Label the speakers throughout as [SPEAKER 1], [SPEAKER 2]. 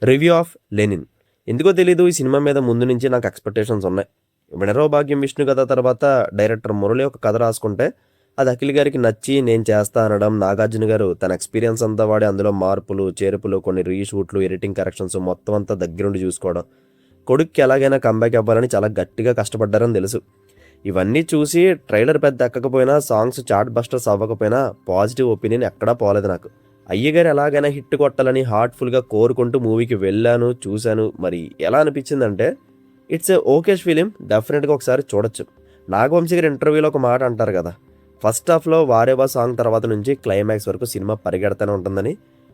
[SPEAKER 1] Review of Lenin. ఎందుకో తెలీదు ఈ సినిమా మీద ముందు నుంచి నాకు ఎక్స్‌పెక్టేషన్స్ ఉన్నాయి. 'వినరో భాగ్యం విష్ణు' కథ తర్వాత డైరెక్టర్ మురళి ఒక కథ రాసుకుంటే అది అఖిల్ గారికి నచ్చి నేను చేస్తా అనడం, నాగార్జున గారు తన ఎక్స్‌పీరియన్స్ అంతా వాడి అందులో మార్పులు, చేర్పులు, కొన్ని రీషూట్లు, ఎడిటింగ్ కరెక్షన్స్ మొత్తం అంతా దగ్గరుండి చూసుకోవడం. కొడుక్కి ఎలాగైనా కంబ్యాక్ ఇవ్వాలని చాలా గట్టిగా కష్టపడ్డారని తెలుసు. ఇవన్నీ చూసి ట్రైలర్ పెద్ద ఎక్కకపోయినా, సాంగ్స్ చార్ట్ బస్టర్స్ అవ్వకపోయినా పాజిటివ్ ఒపీనియన్ ఎక్కడా పోలేదు నాకు. అయ్యగారు ఎలాగైనా హిట్ కొట్టాలని హార్ట్‌ఫుల్‌గా కోరుకుంటూ మూవీకి వెళ్ళాను, చూశాను. మరి ఎలా అనిపించిందంటే ఇట్స్ ఎ ఓకేష్ ఫిలిం. డెఫినెట్‌గా ఒకసారి చూడొచ్చు. నాగవంశీ గారు ఇంటర్వ్యూలో ఒక మాట అంటారు కదా! ఫస్ట్ హాఫ్‌లో 'వారేవా' సాంగ్ తర్వాత నుంచి క్లైమాక్స్ వరకు సినిమా పరిగెడతానే ఉంటుందని.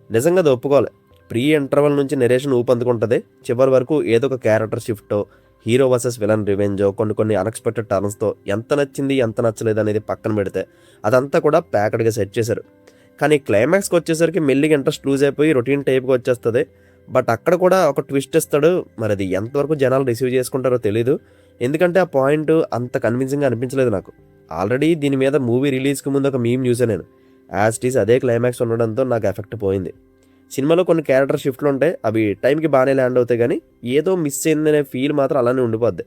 [SPEAKER 1] నిజంగా అది ఒప్పుకోవాలి. ప్రీ ఇంటర్వల్ నుంచి నెరేషన్ ఊపందుకుంటది. చివరి వరకు ఏదో ఒక క్యారెక్టర్ షిఫ్టో, హీరో వర్సెస్ విలన్ రివెంజో, కొన్ని అన్‌ఎక్స్‌పెక్టెడ్ టర్న్స్‌తో ఎంత నచ్చింది, ఎంత నచ్చలేదు అనేది పక్కన పెడితే అదంతా కూడా ప్యాక్డ్‌గా సెట్ చేశారు. కానీ క్లైమాక్స్‌కి వచ్చేసరికి మెల్లిగా ఇంట్రెస్ట్ లూజ్ అయిపోయి రొటీన్ టైప్‌గా వచ్చేస్తది. బట్ అక్కడ కూడా ఒక ట్విస్ట్ ఇస్తాడు. మరి అది ఎంతవరకు జనాలు రిసీవ్ చేసుకుంటారో తెలీదు. ఎందుకంటే ఆ పాయింట్ అంత కన్విన్సింగ్‌గా అనిపించలేదు నాకు. ఆల్రెడీ దీని మీద మూవీ రిలీజ్‌కి ముందు ఒక మీమ్ చూసాను నేను. యాజ్ ఇట్ ఈజ్ అదే క్లైమాక్స్ ఉండడంతో నాకు ఎఫెక్ట్ పోయింది. సినిమాలో కొన్ని క్యారెక్టర్ షిఫ్ట్లు ఉంటాయి. అవి టైంకి బాగానే ల్యాండ్ అవుతాయి కానీ ఏదో మిస్ అయిందనే ఫీల్ మాత్రం అలానే ఉండిపోద్ది.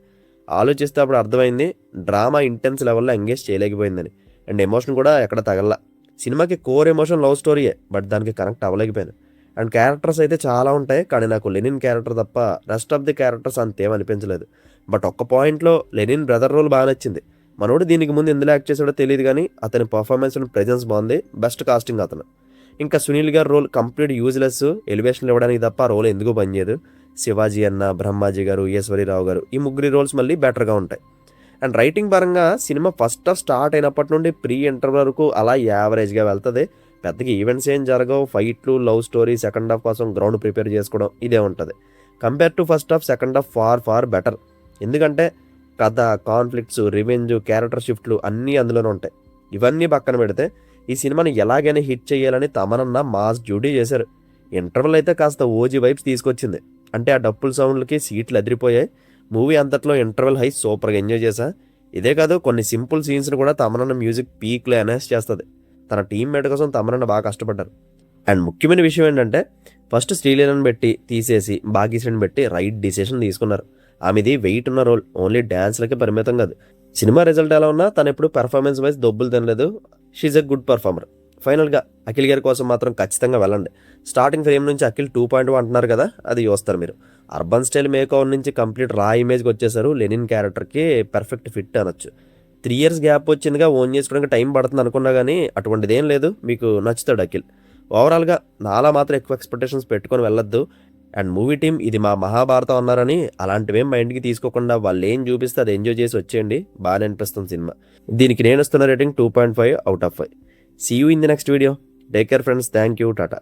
[SPEAKER 1] ఆలోచిస్తే అప్పుడు అర్థమైంది డ్రామా ఇంటెన్స్ లెవెల్లో ఎంగేజ్ చేయలేకపోయిందని. అండ్ ఎమోషన్ కూడా ఎక్కడ తగలలా. సినిమాకి కోర్ ఎమోషన్ లవ్ స్టోరీయే, బట్ దానికి కనెక్ట్ అవ్వలేకపోయాను. అండ్ క్యారెక్టర్స్ అయితే చాలా ఉంటాయి, కానీ నాకు లెనిన్ క్యారెక్టర్ తప్ప రెస్ట్ ఆఫ్ ది క్యారెక్టర్స్ అంతేం అనిపించలేదు. బట్ ఒక్క పాయింట్లో లెనిన్ బ్రదర్ రోల్ బాగా నచ్చింది. మనోడు దీనికి ముందు ఎందులో యాక్ట్ చేసాడో తెలియదు కానీ అతని పర్ఫార్మెన్స్ అండ్ ప్రెజెన్స్ బాగుంది. బెస్ట్ కాస్టింగ్ అతను. ఇంకా సునీల్ గారి రోల్ కంప్లీట్ యూజ్లెస్. ఎలివేషన్లు ఇవ్వడానికి తప్ప ఆ రోల్ ఎందుకు పనిచేయదు. శివాజీ అన్న, బ్రహ్మాజీ గారు, ఈశ్వరీరావు గారు ఈ ముగ్గురి రోల్స్ మళ్ళీ బెటర్గా ఉంటాయి. అండ్ రైటింగ్ పరంగా సినిమా ఫస్ట్ హాఫ్ స్టార్ట్ అయినప్పటి నుండి ప్రీ ఇంటర్ వరకు అలా యావరేజ్గా వెళ్తుంది. పెద్దగా ఈవెంట్స్ ఏం జరగవు. ఫైట్లు, లవ్ స్టోరీ, సెకండ్ హాఫ్ కోసం గ్రౌండ్ ప్రిపేర్ చేసుకోవడం ఇదే ఉంటుంది. Compare to first half second half far better. ఎందుకంటే కథ, కాన్ఫ్లిక్ట్స్, రివెంజ్, క్యారెక్టర్ షిఫ్ట్లు అన్నీ అందులోనే ఉంటాయి. ఇవన్నీ పక్కన పెడితే ఈ సినిమాని ఎలాగైనా హిట్ చేయాలని తమనన్న మాస్ డ్యూటీ చేశారు. ఇంటర్వల్ అయితే కాస్త ఓజీ వైబ్స్ తీసుకొచ్చింది. అంటే ఆ డప్పుల సౌండ్లకి సీట్లు అదిరిపోయాయి. మూవీ అంతట్లో ఇంటర్వెల్ హై సూపర్గా ఎంజాయ్ చేశా. ఇదే కాదు, కొన్ని సింపుల్ సీన్స్ని కూడా తమనన్న మ్యూజిక్ పీక్లో ఎన్హాన్స్ చేస్తుంది. తన టీమ్మేట్ కోసం తమనన్న బాగా కష్టపడ్డారు. అండ్ ముఖ్యమైన విషయం ఏంటంటే ఫస్ట్ శ్రీలీలను పెట్టి తీసేసి భాగ్యశ్రీని పెట్టి రైట్ డిసిషన్ తీసుకున్నారు. ఆమెది వెయిట్ ఉన్న రోల్, ఓన్లీ డ్యాన్స్లకే పరిమితం కాదు. సినిమా రిజల్ట్ ఎలా ఉన్నా తను ఎప్పుడు పెర్ఫార్మెన్స్ వైజ్ దొబ్బులు తినలేదు. She's a good performer. ఫైనల్గా అఖిల్ గారి కోసం మాత్రం ఖచ్చితంగా వెళ్ళండి. స్టార్టింగ్ ఫ్రేమ్ నుంచి అఖిల్ 2.1 అంటున్నారు కదా, అది చూస్తారు మీరు. అర్బన్ స్టైల్ మేకఓవర్ నుంచి కంప్లీట్ రా ఇమేజ్కి వచ్చేసారు. లెనిన్ క్యారెక్టర్కి పర్ఫెక్ట్ ఫిట్ అనొచ్చు. 3 years గ్యాప్ వచ్చిందిగా, ఓన్ చేసుకోవడానికి టైం పడుతుంది అనుకున్నా కానీ అటువంటిది ఏం లేదు. మీకు నచ్చుతాడు అఖిల్. ఓవరాల్గా నాలా మాత్రం ఎక్కువ ఎక్స్పెక్టేషన్స్ పెట్టుకొని వెళ్ళొద్దు. అండ్ మూవీ టీమ్ ఇది మా మహాభారతం అన్నారని అలాంటివేం మైండ్కి తీసుకోకుండా వాళ్ళు ఏం చూపిస్తే అది ఎంజాయ్ చేసి వచ్చేయండి. బాగా అనిపిస్తుంది సినిమా. దీనికి నేను ఇస్తున్న rating 2.5 out of 5. See you in the next video. Take care friends. Thank you. Tata.